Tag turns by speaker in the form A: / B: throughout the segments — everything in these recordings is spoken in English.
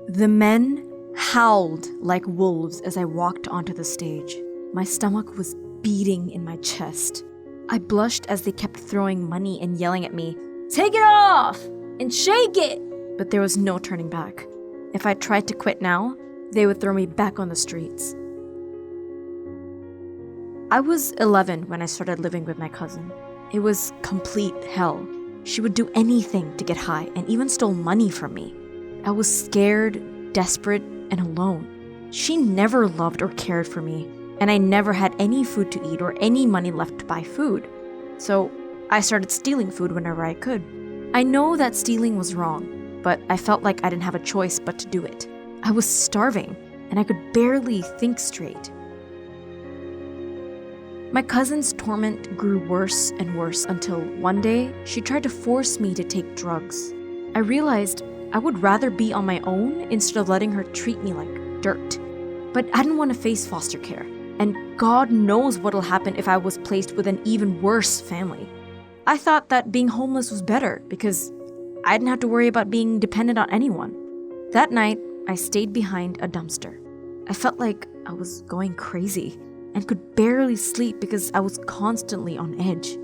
A: The men howled like wolves as I walked onto the stage. My stomach was beating in my chest. I blushed as they kept throwing money and yelling at me, "Take it off! And shake it!" But there was no turning back. If I tried to quit now, they would throw me back on the streets. I was 11 when I started living with my cousin. It was complete hell. She would do anything to get high and even stole money from me. I was scared, desperate, and alone. She never loved or cared for me, and I never had any food to eat or any money left to buy food. So I started stealing food whenever I could. I know that stealing was wrong, but I felt like I didn't have a choice but to do it. I was starving, and I could barely think straight. My cousin's torment grew worse and worse until one day she tried to force me to take drugs. I realized I would rather be on my own instead of letting her treat me like dirt. But I didn't want to face foster care, and God knows what'll happen if I was placed with an even worse family. I thought that being homeless was better because I didn't have to worry about being dependent on anyone. That night, I stayed behind a dumpster. I felt like I was going crazy and could barely sleep because I was constantly on edge.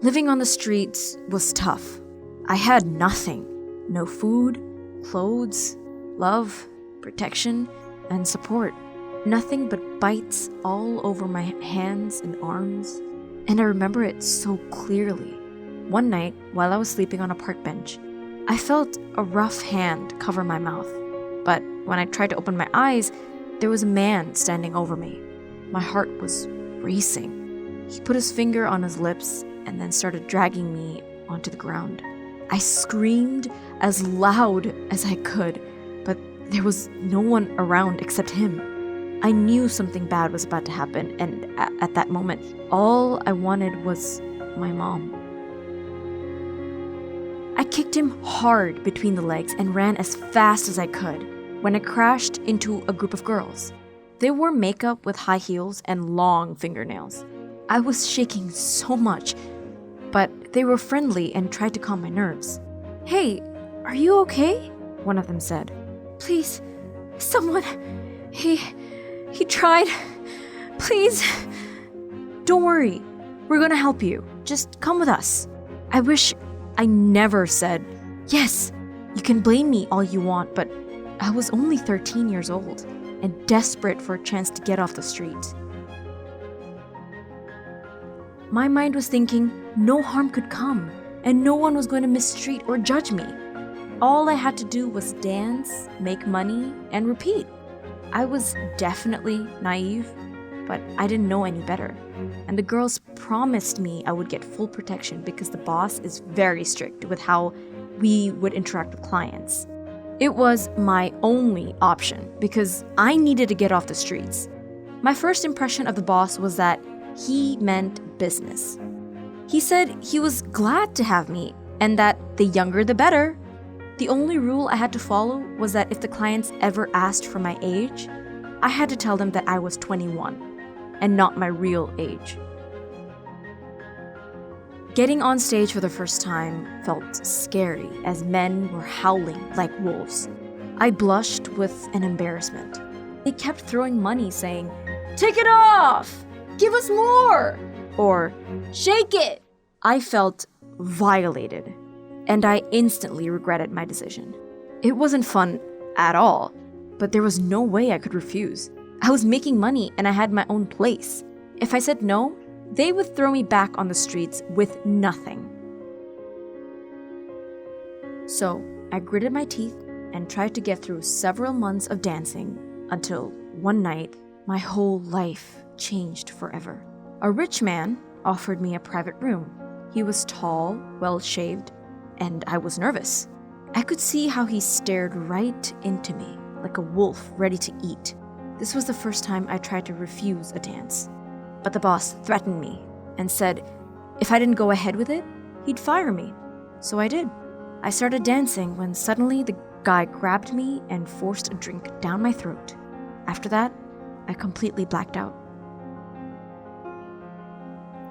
A: Living on the streets was tough. I had nothing. No food, clothes, love, protection, and support. Nothing but bites all over my hands and arms. And I remember it so clearly. One night, while I was sleeping on a park bench, I felt a rough hand cover my mouth. But when I tried to open my eyes, there was a man standing over me. My heart was racing. He put his finger on his lips and then started dragging me onto the ground. I screamed as loud as I could, but there was no one around except him. I knew something bad was about to happen, and at that moment, all I wanted was my mom. I kicked him hard between the legs and ran as fast as I could when I crashed into a group of girls. They wore makeup with high heels and long fingernails. I was shaking so much, but they were friendly and tried to calm my nerves. "Hey, are you okay?" one of them said. "Please, someone, he tried. Please." "Don't worry, we're gonna help you. Just come with us." I wish I never said, "Yes, you can blame me all you want," but I was only 13 years old and desperate for a chance to get off the street. My mind was thinking no harm could come and no one was going to mistreat or judge me. All I had to do was dance, make money, and repeat. I was definitely naive, but I didn't know any better. And the girls promised me I would get full protection because the boss is very strict with how we would interact with clients. It was my only option because I needed to get off the streets. My first impression of the boss was that he meant business. He said he was glad to have me and that the younger the better. The only rule I had to follow was that if the clients ever asked for my age, I had to tell them that I was 21 and not my real age. Getting on stage for the first time felt scary as men were howling like wolves. I blushed with an embarrassment. They kept throwing money saying, "Take it off! Give us more!" or "Shake it!" I felt violated, and I instantly regretted my decision. It wasn't fun at all, but there was no way I could refuse. I was making money and I had my own place. If I said no, they would throw me back on the streets with nothing. So I gritted my teeth and tried to get through several months of dancing until one night, my whole life changed forever. A rich man offered me a private room. He was tall, well-shaved, and I was nervous. I could see how he stared right into me, like a wolf ready to eat. This was the first time I tried to refuse a dance. But the boss threatened me and said if I didn't go ahead with it, he'd fire me. So I did. I started dancing when suddenly the guy grabbed me and forced a drink down my throat. After that, I completely blacked out.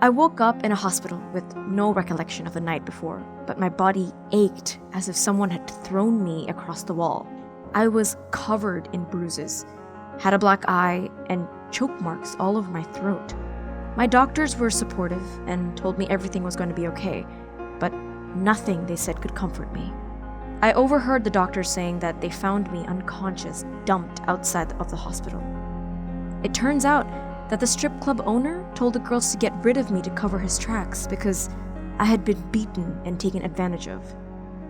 A: I woke up in a hospital with no recollection of the night before, but my body ached as if someone had thrown me across the wall. I was covered in bruises, had a black eye, and choke marks all over my throat. My doctors were supportive and told me everything was going to be okay, but nothing they said could comfort me. I overheard the doctors saying that they found me unconscious, dumped outside of the hospital. It turns out that the strip club owner told the girls to get rid of me to cover his tracks because I had been beaten and taken advantage of.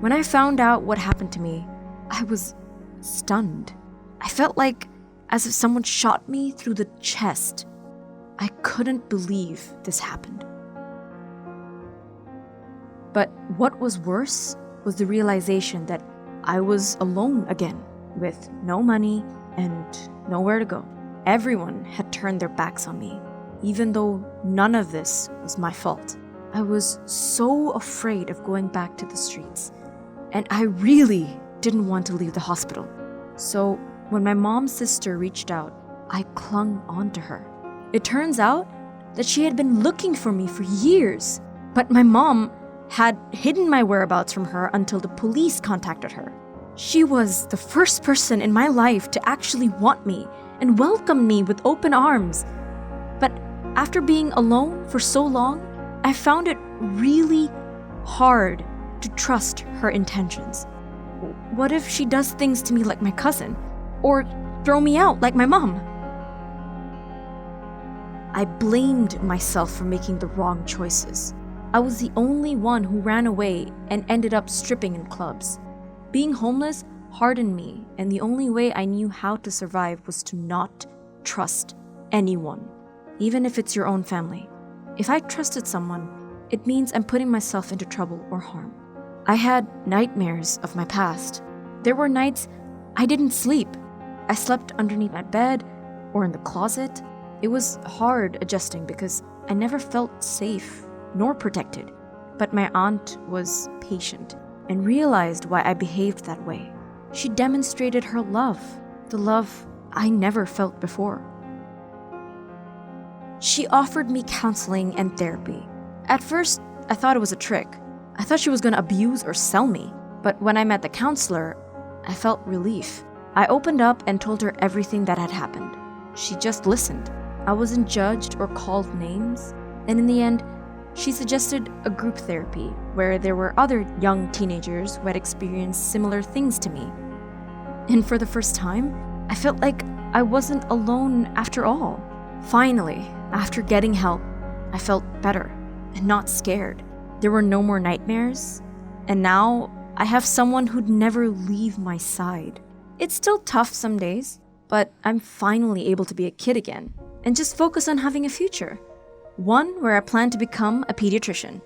A: When I found out what happened to me, I was stunned. I felt like as if someone shot me through the chest. I couldn't believe this happened. But what was worse was the realization that I was alone again, with no money and nowhere to go. Everyone had turned their backs on me, even though none of this was my fault. I was so afraid of going back to the streets, and I really didn't want to leave the hospital. So when my mom's sister reached out, I clung onto her. It turns out that she had been looking for me for years, but my mom had hidden my whereabouts from her until the police contacted her. She was the first person in my life to actually want me and welcome me with open arms. But after being alone for so long, I found it really hard to trust her intentions. What if she does things to me like my cousin? Or throw me out like my mom? I blamed myself for making the wrong choices. I was the only one who ran away and ended up stripping in clubs. Being homeless hardened me, and the only way I knew how to survive was to not trust anyone, even if it's your own family. If I trusted someone, it means I'm putting myself into trouble or harm. I had nightmares of my past. There were nights I didn't sleep. I slept underneath my bed or in the closet. It was hard adjusting because I never felt safe nor protected. But my aunt was patient and realized why I behaved that way. She demonstrated her love, the love I never felt before. She offered me counseling and therapy. At first, I thought it was a trick. I thought she was going to abuse or sell me. But when I met the counselor, I felt relief. I opened up and told her everything that had happened. She just listened. I wasn't judged or called names. And in the end, she suggested a group therapy where there were other young teenagers who had experienced similar things to me. And for the first time, I felt like I wasn't alone after all. Finally, after getting help, I felt better and not scared. There were no more nightmares, and now I have someone who'd never leave my side. It's still tough some days, but I'm finally able to be a kid again and just focus on having a future. One where I plan to become a pediatrician.